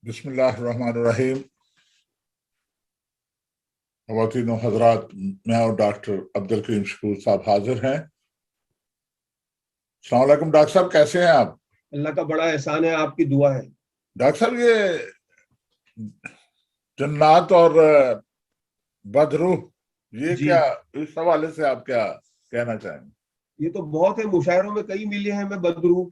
बिस्मिल्लाहिर्रहमानिर्रहीम। ख़वातीन व हज़रात, मैं और डॉक्टर अब्दुल करीम शकूर साहब हाजिर हैं। अस्सलाम वालेकुम डॉक्टर साहब, कैसे हैं आप? अल्लाह का बड़ा एहसान है, आपकी दुआ है। डॉक्टर साहब, ये जन्नात और बदरूह, ये जी, क्या, इस हवाले से आप क्या कहना चाहेंगे? ये तो बहुत है, मुशायरों में कई मिले हैं, मैं बदरू।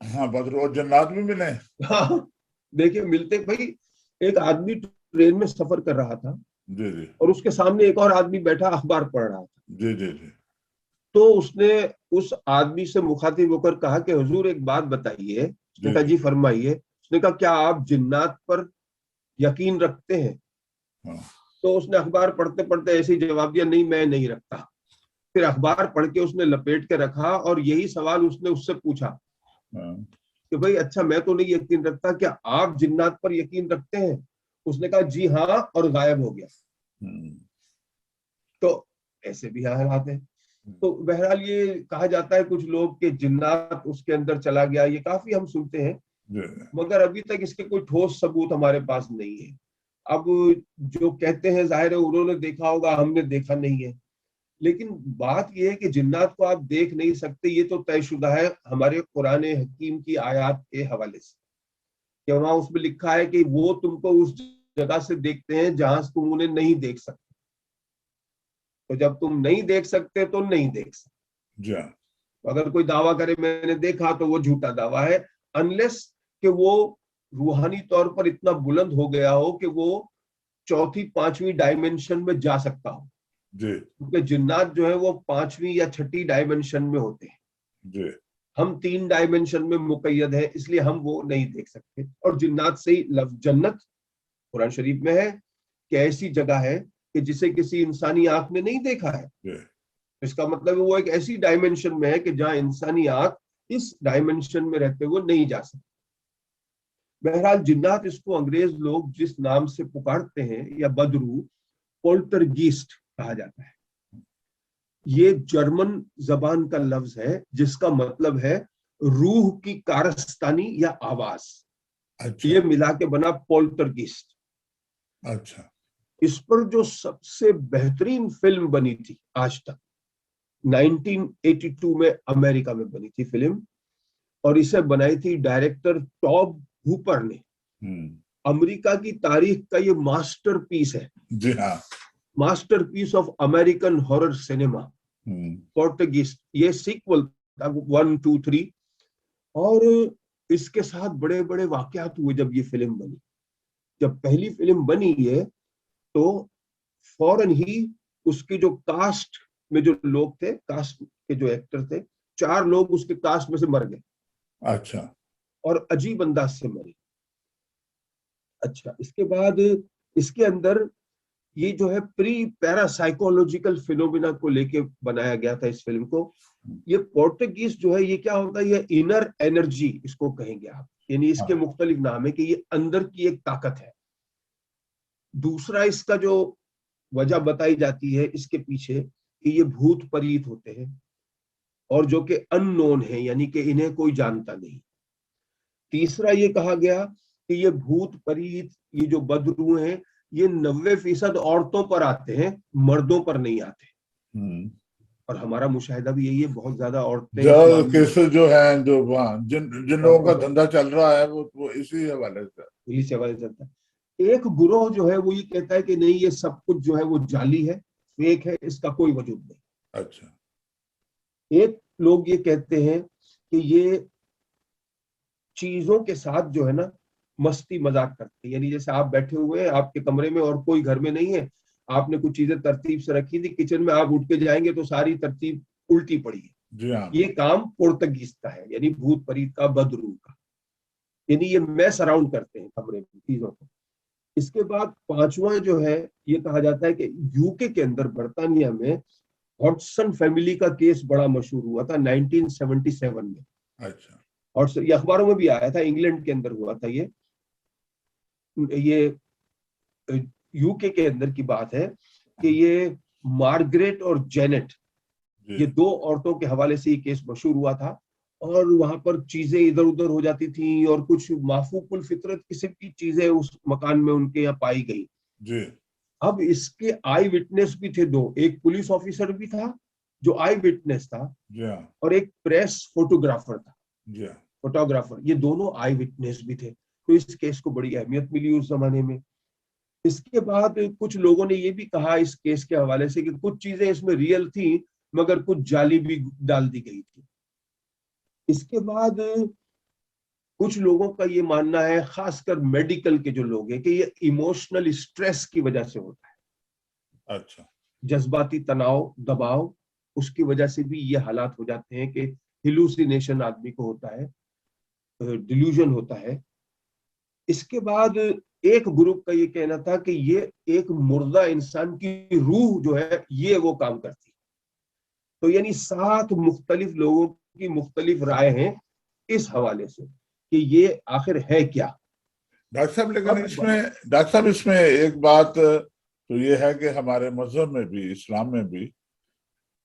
हाँ, बदरूह और जन्नात भी मिले। हाँ, देखिए मिलते भाई। एक आदमी ट्रेन में सफर कर रहा था जी जी और उसके सामने एक और आदमी बैठा अखबार पढ़ रहा था। जी जी जी तो उसने उस आदमी से मुखातिब होकर कहा कि हुजूर एक बात बताइए। उसने जी कहा जी। जी फरमाइए। उसने कहा क्या आप जिन्नात पर यकीन रखते हैं? हाँ तो उसने अखबार पढ़ते पढ़ते ऐसे ही जवाब दिया, नहीं मैं नहीं रखता। फिर अखबार पढ़ के उसने लपेट के रखा और यही सवाल उसने उससे पूछा हाँ। कि भाई अच्छा मैं तो नहीं यकीन रखता, क्या आप जिन्नात पर यकीन रखते हैं? उसने कहा जी हाँ, और गायब हो गया। हम्म, तो ऐसे भी हालात है। तो बहरहाल ये कहा जाता है कुछ लोग के जिन्नात उसके अंदर चला गया, ये काफी हम सुनते हैं, जी मगर अभी तक इसके कोई ठोस सबूत हमारे पास नहीं है। अब जो कहते हैं जाहिर है उन्होंने देखा होगा, हमने देखा नहीं है। लेकिन बात यह है कि जिन्नात को आप देख नहीं सकते, ये तो तयशुदा है हमारे कुरान हकीम की आयत के हवाले से, कि वहां उसमें लिखा है कि वो तुमको उस जगह से देखते हैं जहां से तुम उन्हें नहीं देख सकते। तो जब तुम नहीं देख सकते तो नहीं देख सकते। जी। हाँ अगर कोई दावा करे मैंने देखा तो वो झूठा दावा है, अनलेस कि वो रूहानी तौर पर इतना बुलंद हो गया हो कि वो चौथी पांचवी डायमेंशन में जा सकता हो। जी क्योंकि जिन्नात जो है वो पांचवी या छठी डायमेंशन में होते हैं। जी। हम तीन डायमेंशन में मुकैयद है, इसलिए हम वो नहीं देख सकते। और जिन्नात से ही लफ्ज जन्नत कुरान शरीफ में है कि ऐसी जगह है कि जिसे किसी इंसानी आंख ने नहीं देखा है। जी। इसका मतलब है वो एक ऐसी डायमेंशन में है कि जहां इंसानी आंख इस डायमेंशन में रहते हुए नहीं जा सकती। बहरहाल जिन्नात इसको अंग्रेज लोग जिस नाम से पुकारते हैं या बदरू, पोल्टरगीस्ट कहा जाता है। ये जर्मन जबान का लफ्ज है जिसका मतलब है रूह की कारस्तानी या आवाज। अच्छा ये मिला के बना पोल्टरगीस्ट। अच्छा। इस पर जो सबसे बेहतरीन फिल्म बनी थी आज तक, 1982 में अमेरिका में बनी थी फिल्म, और इसे बनाई थी डायरेक्टर टॉब हूपर ने। हम्म। अमेरिका की तारीख का ये मास्टरपीस है, जी हाँ। Masterpiece of American horror cinema, hmm. Portuguese. ये सीक्वल था 1, 2, 3। और इसके साथ बड़े बड़े वाकयात हुए जब ये फिल्म बनी। जब पहली फिल्म बनी है तो फौरन ही उसकी जो कास्ट में जो लोग थे, कास्ट के जो एक्टर थे, 4 लोग उसके कास्ट में से मर गए अच्छा। और अजीब अंदाज से मरे। अच्छा, इसके बाद इसके अंदर ये जो है प्री पैरासाइकोलॉजिकल फिनोमिना को लेके बनाया गया था इस फिल्म को। ये पोर्टुगीज जो है ये क्या होता है, ये इनर एनर्जी इसको कहेंगे आप, यानी इसके हाँ। मुख्तलिफ नाम है कि ये अंदर की एक ताकत है। दूसरा इसका जो वजह बताई जाती है इसके पीछे कि ये भूत परीत होते हैं और जो कि अननोन है, यानी कि इन्हें कोई जानता नहीं। तीसरा ये कहा गया कि ये भूत परीत, ये जो बदरू हैं, ये 90% औरतों पर आते हैं, मर्दों पर नहीं आते। हम्म। और हमारा मुशाहिदा भी यही है, बहुत ज्यादा औरतें इस ज्यादा मामले में। केसेस जो हैं, जो वहाँ जिन लोगों का धंधा चल रहा है, वो इसी हवाले से। पुलिस से हवाले चलता है। एक गुरोह जो है वो ये कहता है कि नहीं, ये सब कुछ जो है वो जाली है, फेक है, इसका कोई वजूद नहीं। अच्छा। एक लोग ये कहते हैं कि ये चीजों के साथ जो है ना मस्ती मजाक करते हैं, यानी जैसे आप बैठे हुए हैं आपके कमरे में और कोई घर में नहीं है, आपने कुछ चीजें तरतीब से रखी थी किचन में, आप उठ के जाएंगे तो सारी तरतीब उल्टी पड़ी है। जी हाँ। ये काम पुर्तगीज का है, यानी भूत परीत का, बदरू का। यानी ये मैस अराउंड करते हैं कमरे में चीजों को। इसके बाद पांचवा जो है, ये कहा जाता है कि यूके के अंदर, बर्तानिया में, हॉटसन फैमिली का केस बड़ा मशहूर हुआ था 1977 में। अच्छा। और ये अखबारों में भी आया था, इंग्लैंड के अंदर हुआ था ये यूके के अंदर की बात है कि ये मार्गरेट और जेनेट, जी। ये 2 औरतों के हवाले से ये केस मशहूर हुआ था। और वहां पर चीजें इधर उधर हो जाती थी और कुछ माफूकुल फितरत किस्म की चीजें उस मकान में उनके यहाँ पाई गई। जी अब इसके आई विटनेस भी थे दो, एक पुलिस ऑफिसर भी था जो आई विटनेस था, जी हाँ और एक प्रेस फोटोग्राफर था, जी हाँ फोटोग्राफर, ये दोनों आई विटनेस भी थे। तो इस केस को बड़ी अहमियत मिली उस जमाने में। इसके बाद कुछ लोगों ने ये भी कहा इस केस के हवाले से कि कुछ चीजें इसमें रियल थी मगर कुछ जाली भी डाल दी गई थी। इसके बाद कुछ लोगों का ये मानना है, खासकर मेडिकल के जो लोग हैं, कि ये इमोशनल स्ट्रेस की वजह से होता है, अच्छा जज्बाती तनाव, दबाव, उसकी वजह से भी ये हालात हो जाते हैं कि हिलुसिनेशन आदमी को होता है, डिल्यूजन होता है। इसके बाद एक ग्रुप का ये कहना था कि ये एक मुर्दा इंसान की रूह जो है ये वो काम करती है। तो यानी 7 मुख्तलिफ लोगों की मुख्तलिफ राय हैं इस हवाले से कि ये आखिर है क्या। डॉक्टर साहब, लेकिन अब इसमें डॉक्टर साहब इसमें एक बात तो ये है कि हमारे मजहब में भी, इस्लाम में भी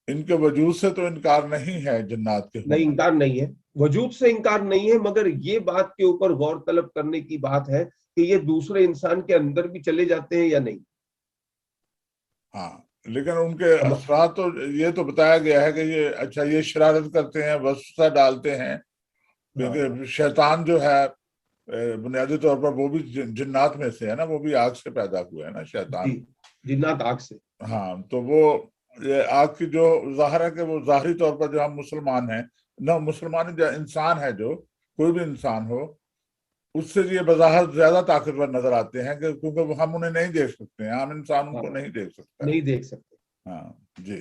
इनके वजूद से तो इनकार नहीं है जिन्नात के नहीं, होना। इनकार नहीं है, वजूद से इनकार नहीं है, मगर ये बात के ऊपर गौर तलब करने की बात है कि ये दूसरे इंसान के अंदर भी चले जाते हैं या नहीं। हाँ, लेकिन उनके अब असरात तो ये तो बताया गया है कि ये, अच्छा, ये शरारत करते हैं, वसवसा डालते हैं, हाँ क्योंकि शैतान जो है बुनियादी तौर पर वो भी जिन्नात में से है ना, वो भी आग से पैदा हुआ है ना जी, शैतान। जिन्नात आग से। हाँ, तो वो ये आग की जो जाहिर है कि वो जाहिरी तौर पर जो हम मुसलमान हैं ना, मुसलमान जो इंसान है, जो कोई भी इंसान हो, उससे ये बज़ाहिर ज्यादा ताकतवर नजर आते हैं कि क्योंकि हम उन्हें नहीं देख सकते हैं, आम इंसान हाँ, उनको नहीं देख सकता है। नहीं देख सकते। हाँ जी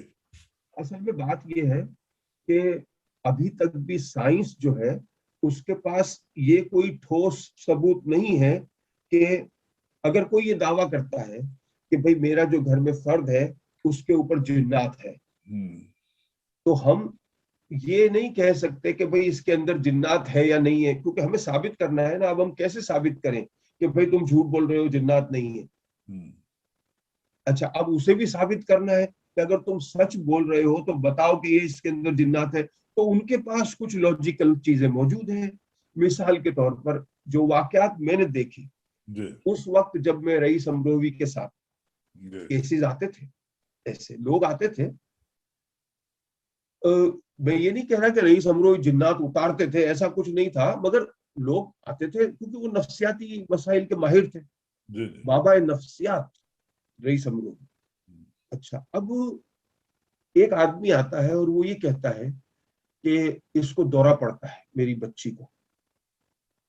असल में बात ये है कि अभी तक भी साइंस जो है उसके पास ये कोई ठोस सबूत नहीं है कि अगर कोई ये दावा करता है कि भाई मेरा जो घर में फर्द है उसके ऊपर जिन्नात है, हम्म तो हम ये नहीं कह सकते कि भाई इसके अंदर जिन्नात है या नहीं है, क्योंकि हमें साबित करना है ना। अब हम कैसे साबित करें कि भाई तुम झूठ बोल रहे हो, जिन्नात नहीं है। हम्म अच्छा, अब उसे भी साबित करना है कि अगर तुम सच बोल रहे हो तो बताओ कि ये इसके अंदर जिन्नात है। तो उनके पास कुछ लॉजिकल चीजें मौजूद हैं। मिसाल के तौर पर जो वाकयात मैंने देखे जी उस वक्त जब मैं रईस अमरोवी के साथ, जी केसेस आते थे, ऐसे लोग आते थे। मैं ये नहीं कह रहा कि रईस अमरोवी जिन्नात उतारते थे, ऐसा कुछ नहीं था, मगर लोग आते थे क्योंकि वो नफ्सियाती मसाइल के माहिर थे, जी जी बाबा नफ्सियात रईस अमरोवी। अच्छा, अब एक आदमी आता है और वो ये कहता है कि इसको दौरा पड़ता है मेरी बच्ची को,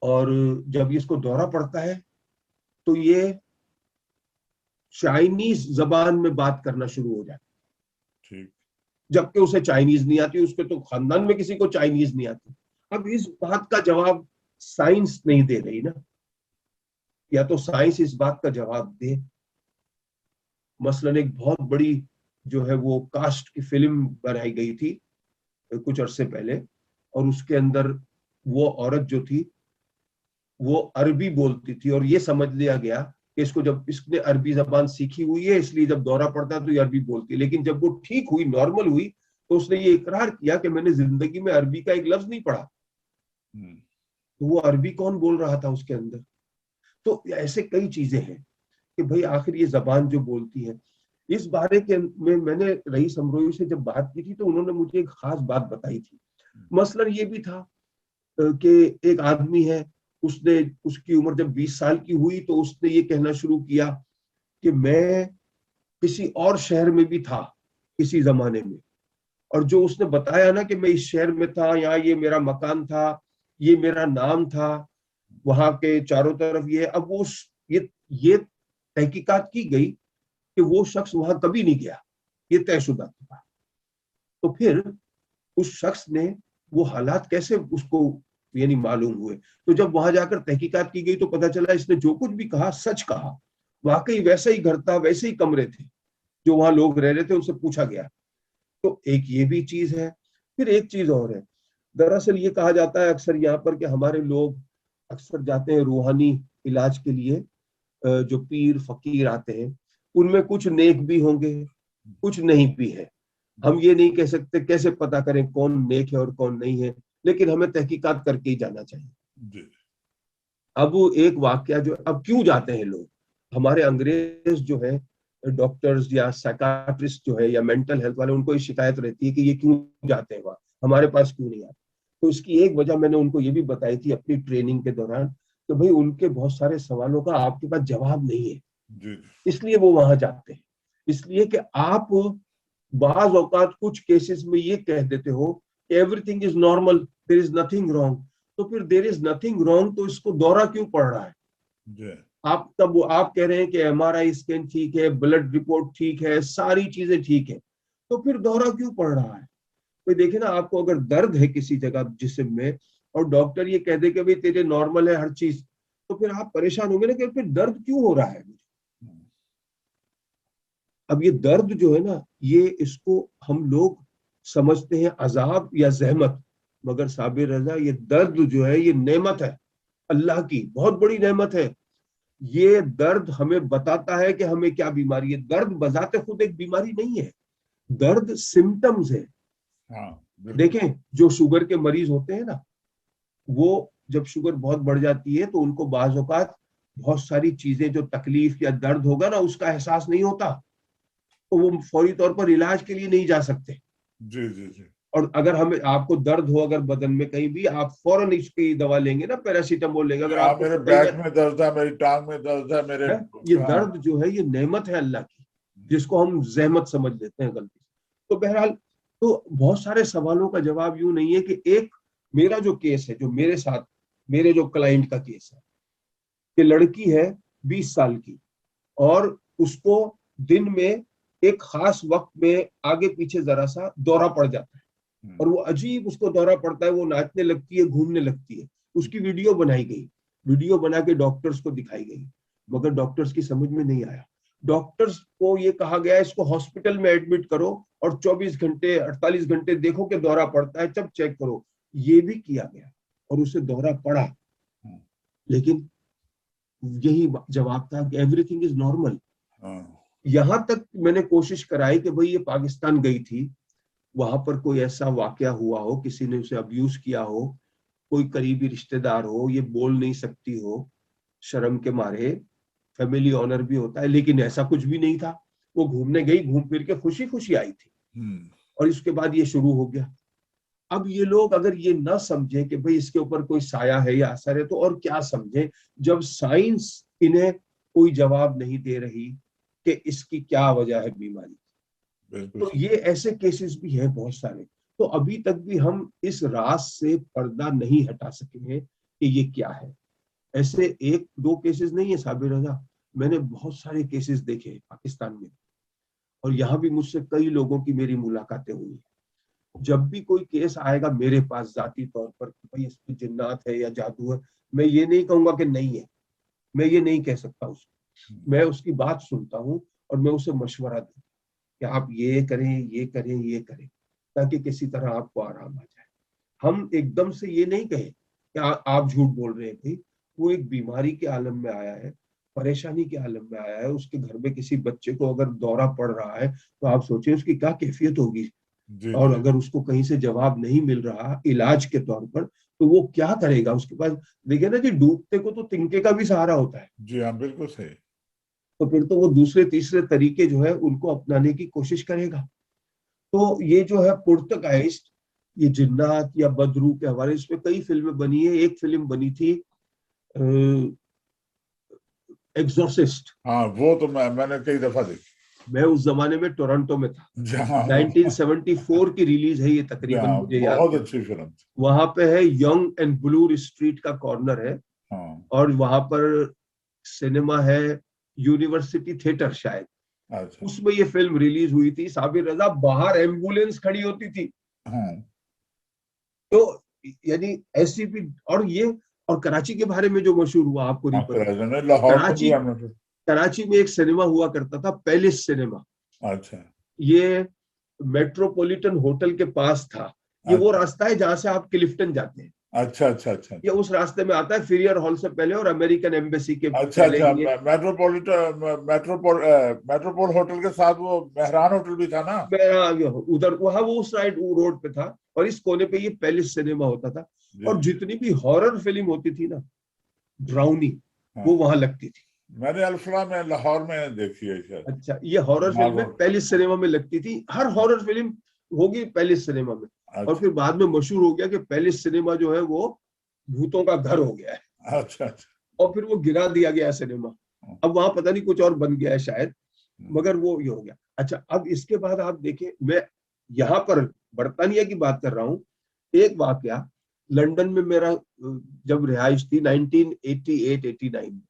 और जब इसको दौरा पड़ता है तो ये चाइनीज जबान में बात करना शुरू हो जाता ठीक है, जबकि उसे चाइनीज नहीं आती, उसके तो खानदान में किसी को चाइनीज नहीं आती। अब इस बात का जवाब साइंस नहीं दे रही ना, या तो साइंस इस बात का जवाब दे। मसलन एक बहुत बड़ी जो है वो कास्ट की फिल्म बनाई गई थी कुछ अरसे पहले, और उसके अंदर वो औरत जो थी वो अरबी बोलती थी, और ये समझ लिया गया कि इसको, जब इसने अरबी जबान सीखी हुई है इसलिए जब दौरा पड़ता है तो ये अरबी बोलती है। लेकिन जब वो ठीक हुई, नॉर्मल हुई, तो उसने ये इकरार किया कि मैंने जिंदगी में अरबी का एक लफ्ज नहीं पढ़ा। हम्म तो वो अरबी कौन बोल रहा था उसके अंदर? तो ऐसे कई चीजें हैं कि भाई आखिर ये जबान जो बोलती है। इस बारे के में मैंने रईस अमरोही से जब बात की थी तो उन्होंने मुझे एक खास बात बताई थी। मसलन ये भी था कि एक आदमी है, उसने, उसकी उम्र जब 20 साल की हुई तो उसने ये कहना शुरू किया कि मैं किसी और शहर में भी था किसी जमाने में, और जो उसने बताया ना कि मैं इस शहर में था, यहाँ ये मेरा मकान था, ये मेरा नाम था, वहां के चारों तरफ ये, अब वो ये तहकीकात की गई कि वो शख्स वहां कभी नहीं गया, ये तयशुदा था। तो फिर उस शख्स ने वो हालात कैसे उसको यानी मालूम हुए, तो जब वहां जाकर तहकीकात की गई तो पता चला इसने जो कुछ भी कहा सच कहा। वाकई वैसा ही घर था, वैसे ही कमरे थे जो वहां लोग रह रहे थे, उनसे पूछा गया। तो एक ये भी चीज है। फिर एक चीज और है, दरअसल ये कहा जाता है अक्सर यहाँ पर कि हमारे लोग अक्सर जाते हैं रूहानी इलाज के लिए, जो पीर फकीर आते हैं उनमें कुछ नेक भी होंगे, कुछ नहीं भी है। हम ये नहीं कह सकते, कैसे पता करें कौन नेक है और कौन नहीं है, लेकिन हमें तहकीकात करके ही जाना चाहिए। जी अब एक वाकया जो, अब क्यों जाते हैं लोग, हमारे अंग्रेज जो है डॉक्टर्स या साइकाट्रिस्ट जो है या मेंटल हेल्थ वाले, उनको ये शिकायत रहती है कि ये क्यों जाते हैं वहां, हमारे पास क्यों नहीं आते। तो इसकी एक वजह मैंने उनको ये भी बताई थी अपनी ट्रेनिंग के दौरान, तो भाई उनके बहुत सारे सवालों का आपके पास जवाब नहीं है, जी इसलिए वो वहां जाते हैं। इसलिए कि आप बाज औकात कुछ केसेस में ये कह देते हो everything is normal, there is nothing wrong, तो फिर देयर इज नथिंग रॉन्ग तो इसको दौरा क्यों पड़ रहा है? जी आप तब आप कह रहे हैं कि एमआरआई स्कैन ठीक है, ब्लड रिपोर्ट ठीक है, सारी चीजें ठीक है, तो फिर दौरा क्यों पड़ रहा है? तो देखिए ना, आपको अगर दर्द है किसी जगह जिस्म में और डॉक्टर ये कह दे कि भाई तेरे नॉर्मल है हर चीज, तो फिर आप परेशान होंगे ना कि फिर दर्द क्यों हो रहा है मुझे। अब ये दर्द जो है ना, ये इसको हम लोग समझते हैं अजाब या जहमत, मगर साबिर रजा ये दर्द जो है ये नेमत है, अल्लाह की बहुत बड़ी नेमत है। ये दर्द हमें बताता है कि हमें क्या बीमारी है। दर्द बजाते खुद एक बीमारी नहीं है, दर्द सिम्टम्स है। हाँ बिल्कुल। देखें, जो शुगर के मरीज होते हैं ना, वो जब शुगर बहुत बढ़ जाती है तो उनको बाज औकात बहुत सारी चीजें, जो तकलीफ या दर्द होगा ना उसका एहसास नहीं होता, तो वो फौरी तौर पर इलाज के लिए नहीं जा सकते। जी जी जी और अगर हमें आपको दर्द हो अगर बदन में कहीं भी, आप फौरन इसकी दवा लेंगे ना, पैरासीटामोल लेंगे, अगर हाँ, आपको मेरे पता ही बैक में दर्द है, मेरी टांग में दर्द है, मेरे है, ये हाँ दर्द जो है ये नेमत है अल्लाह की, जिसको हम जहमत समझ लेते हैं गलती से। तो बहरहाल, तो बहुत सारे सवालों का जवाब यूं नहीं है कि एक, मेरा जो केस है, जो मेरे साथ, मेरे जो क्लाइंट का केस है कि लड़की है 20 साल की और उसको दिन में एक खास वक्त में आगे पीछे जरा सा दौरा पड़ जाता है और वो अजीब उसको दौरा पड़ता है, वो नाचने लगती है, घूमने लगती है। उसकी वीडियो बनाई गई, वीडियो बना के डॉक्टर्स को दिखाई गई, मगर डॉक्टर्स की समझ में नहीं आया। डॉक्टर्स को ये कहा गया इसको हॉस्पिटल में एडमिट करो और 24 घंटे 48 घंटे देखो कि दौरा पड़ता है तब चेक करो। ये भी किया गया और उसे दौरा पड़ा, लेकिन यही जवाब था कि एवरीथिंग इज नॉर्मल। यहां तक मैंने कोशिश कराई कि भाई ये पाकिस्तान गई थी, वहां पर कोई ऐसा वाकया हुआ हो, किसी ने उसे अब्यूज किया हो, कोई करीबी रिश्तेदार हो, ये बोल नहीं सकती हो शर्म के मारे, फैमिली ऑनर भी होता है, लेकिन ऐसा कुछ भी नहीं था। वो घूमने गई, घूम फिर के खुशी खुशी आई थी और इसके बाद ये शुरू हो गया। अब ये लोग अगर ये ना समझे कि भाई इसके ऊपर कोई साया है या असर है, तो और क्या समझे, जब साइंस इन्हें कोई जवाब नहीं दे रही कि इसकी क्या वजह है बीमारी। तो ये ऐसे केसेस भी हैं बहुत सारे। तो अभी तक भी हम इस राज से पर्दा नहीं हटा सके हैं कि ये क्या है। ऐसे एक दो केसेस नहीं है साबिर रजा, मैंने बहुत सारे केसेस देखे हैं पाकिस्तान में, और यहाँ भी मुझसे कई लोगों की मेरी मुलाकातें हुई हैं। जब भी कोई केस आएगा मेरे पास जाती तौर पर कि भाई इसमें जिन्नात है या जादू है, मैं ये नहीं कहूंगा कि नहीं है, मैं ये नहीं कह सकता उसको। मैं उसकी बात सुनता हूँ और मैं उसे मशवरा दूं कि आप ये करें, ये करें, ये करें, ताकि किसी तरह आपको आराम आ जाए। हम एकदम से ये नहीं कहें कि आप झूठ बोल रहे हैं भाई, वो एक बीमारी के आलम में आया है, परेशानी के आलम में आया है, उसके घर में किसी बच्चे को अगर दौरा पड़ रहा है तो आप सोचें उसकी क्या कैफियत होगी। जी और जी अगर उसको कहीं से जवाब नहीं मिल रहा इलाज के तौर पर, तो वो क्या करेगा उसके पास। देखिए ना जी, डूबते को तो तिनके का भी सहारा होता है, जी हाँ बिल्कुल सही। तो फिर तो वो दूसरे तीसरे तरीके जो है उनको अपनाने की कोशिश करेगा। तो ये जो है पुर्तगाइस्ट, ये जिन्नात या बदरू के हवाले, इस पे कई फिल्में बनी है। एक फिल्म बनी थी एग्जॉर्सिस्ट। हाँ वो तो मैंने कई दफा देखी। मैं उस जमाने में टोरंटो में था, जहाँ 1974 की रिलीज है ये तकरीबन, जहाँ मुझे याद बहुत है। अच्छी फिल्म थी। वहां पे है यंग एंड ब्लूर स्ट्रीट का कॉर्नर है, हाँ और वहां पर सिनेमा है यूनिवर्सिटी थिएटर शायद, अच्छा उसमें ये फिल्म रिलीज हुई थी। साबिर रजा, बाहर एम्बुलेंस खड़ी होती थी। हाँ तो यानी ऐसी भी, और ये, और कराची के बारे में जो मशहूर हुआ आपको नहीं हाँ पता। लाहौर में भी कराची, हमने फिर। कराची में एक सिनेमा हुआ करता था, पैलेस सिनेमा। अच्छा ये मेट्रोपॉलिटन होटल के पास था। ये वो अच्छा रास्ता है जहां से आप क्लिफ्टन जाते हैं। अच्छा अच्छा अच्छा ये उस रास्ते में आता है, फिरियर हॉल से पहले और अमेरिकन एम्बेसी के अच्छा पहले अच्छा। ये मेट्रोपोल होटल के साथ वो मेहरान होटल भी था ना। मेरा उधर वहां वो उस साइड वो रोड पे था, और इस कोने पे ये पैलेस सिनेमा होता था। जी और जी। जितनी भी हॉरर फिल्म होती थी ना, ड्राउनी, हाँ, वो वहां लगती थी। मैंने अल्फला में लाहौर में देखी है शायद। अच्छा, ये हॉरर माल फिल्में रोड। पैलेस सिनेमा में लगती थी, हर हॉरर फिल्म होगी पैलेस सिनेमा में। और अच्छा फिर बाद में मशहूर हो गया कि पैलेस सिनेमा जो है वो भूतों का घर हो गया है, अच्छा अच्छा। और फिर वो गिरा दिया गया है सिनेमा। अब वहां पता नहीं कुछ और बन गया है शायद, मगर वो ये हो गया। अच्छा, अब इसके बाद आप देखें, मैं यहाँ पर बर्तानिया की बात कर रहा हूँ। एक वाकया, लंदन में मेरा जब रिहाइश थी 1988-89 में।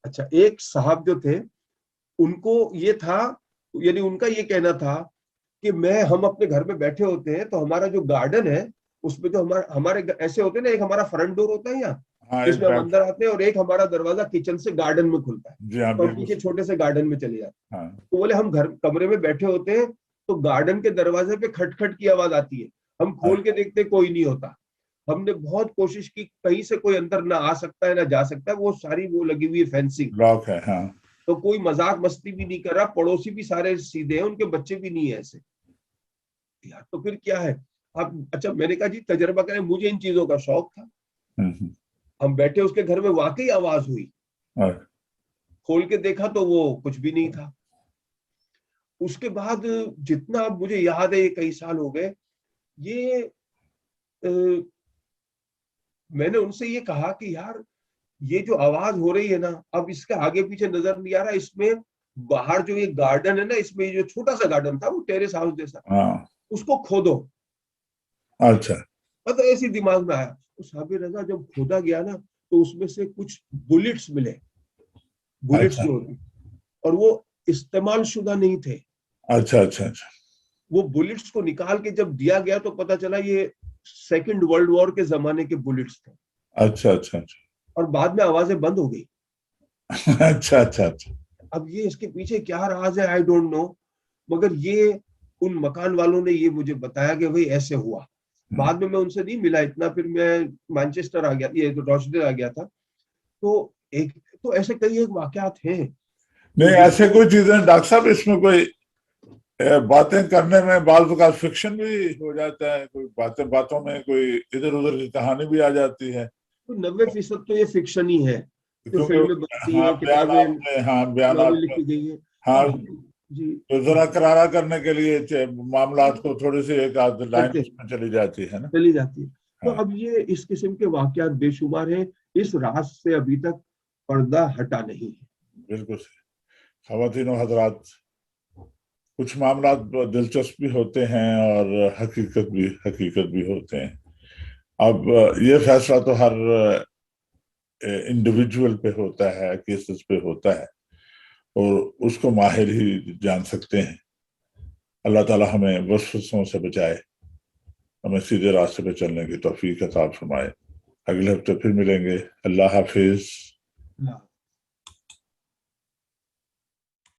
अच्छा, एक साहब जो थे, उनको ये था, यानी उनका ये कहना था कि हम अपने घर में बैठे होते हैं तो हमारा जो गार्डन है, उसमें जो हमारे हमारे ऐसे होते हैं ना, एक हमारा फ्रंट डोर होता है यहाँ, हाँ एक जिसमें हम बैग। अंदर आते हैं, और एक हमारा दरवाजा किचन से गार्डन में खुलता है, जी हाँ तो हम बिल्कुल। पीछे छोटे से गार्डन में चले जाते हैं। हाँ तो बोले हम घर कमरे में बैठे होते हैं तो गार्डन के दरवाजे पे खटखट की आवाज आती है, हम खोल के देखते कोई नहीं होता। हमने बहुत कोशिश की, कहीं से कोई अंदर ना आ सकता है ना जा सकता है, वो सारी वो लगी हुई है फेंसिंग, लॉक है हाँ। तो कोई मजाक मस्ती भी नहीं कर रहा, पड़ोसी भी सारे सीधे हैं, उनके बच्चे भी नहीं है ऐसे। यार तो फिर क्या है। अब अच्छा, मैंने कहा जी तजर्बा करें, मुझे इन चीजों का शौक था। हम्म। हम बैठे उसके घर में, वाकई आवाज हुई, और खोल के देखा तो वो कुछ भी नहीं था। उसके बाद जितना अब मुझे याद है, ये कई साल हो गए, ये अ, मैंने उनसे ये कहा कि यार ये जो आवाज हो रही है ना, अब इसके आगे पीछे नजर नहीं आ रहा, इसमें बाहर जो ये गार्डन है ना, इसमें ये जो छोटा सा गार्डन था वो टेरेस हाउस जैसा, हाँ। उसको खोदो। अच्छा मतलब ऐसी दिमाग में आया। तो साबिर रजा जब खोदा गया ना, तो उसमें से कुछ बुलेट्स मिले, बुलेट्स अच्छा जो होती, और वो इस्तेमाल शुदा नहीं थे। अच्छा अच्छा अच्छा वो बुलेट्स को निकाल के जब दिया गया तो पता चला ये सेकंड वर्ल्ड वॉर के जमाने के बुलेट्स थे। अच्छा अच्छा अच्छा और बाद में आवाजें बंद हो गई। अच्छा अच्छा अच्छा। अब ये इसके पीछे क्या राज है, आई डोंट नो, मगर ये उन मकान वालों ने ये मुझे बताया कि भाई ऐसे हुआ। बाद में मैं उनसे नहीं मिला इतना, फिर मैं मैनचेस्टर आ गया, ये तो रॉचडेल आ गया था। तो एक, तो ऐसे कई एक वाकयात हैं नहीं कि ऐसे जिनको, कोई चीजें डॉक्टर साहब इसमें कोई बातें करने में बाल का फिक्शन भी हो जाता है, कोई बातें बातों में कोई इधर उधर की कहानी भी आ जाती है। तो 90% तो ये फिक्शन ही है, जो क्योंकि फिल्में बनती हाँ हैं, बयान किताबें, आपने, हाँ बयान नॉवेल आपने, लिखी गई है। हाँ अब जी, तो जरा करारा करने के लिए मामला को थोड़ी सी एक आध लाइन करते हैं, उसमें चली जाती है ना। चली जाती है। तो हाँ अब ये इस किस्म के वाकयात बेशुमार हैं, इस राज से अभी तक पर्दा हटा नहीं है। बिल्कुल सही। ख़वातीन और हजरात, कुछ मामला दिलचस्प भी होते हैं और हकीकत भी होते हैं। अब ये फैसला तो हर इंडिविजुअल पे होता है, केसेस पे होता है, और उसको माहिर ही जान सकते हैं। अल्लाह ताला हमें वसवसों से बचाए, हमें सीधे रास्ते पे चलने की तौफीक अता फरमाए। अगले हफ्ते फिर मिलेंगे। अल्लाह हाफिज।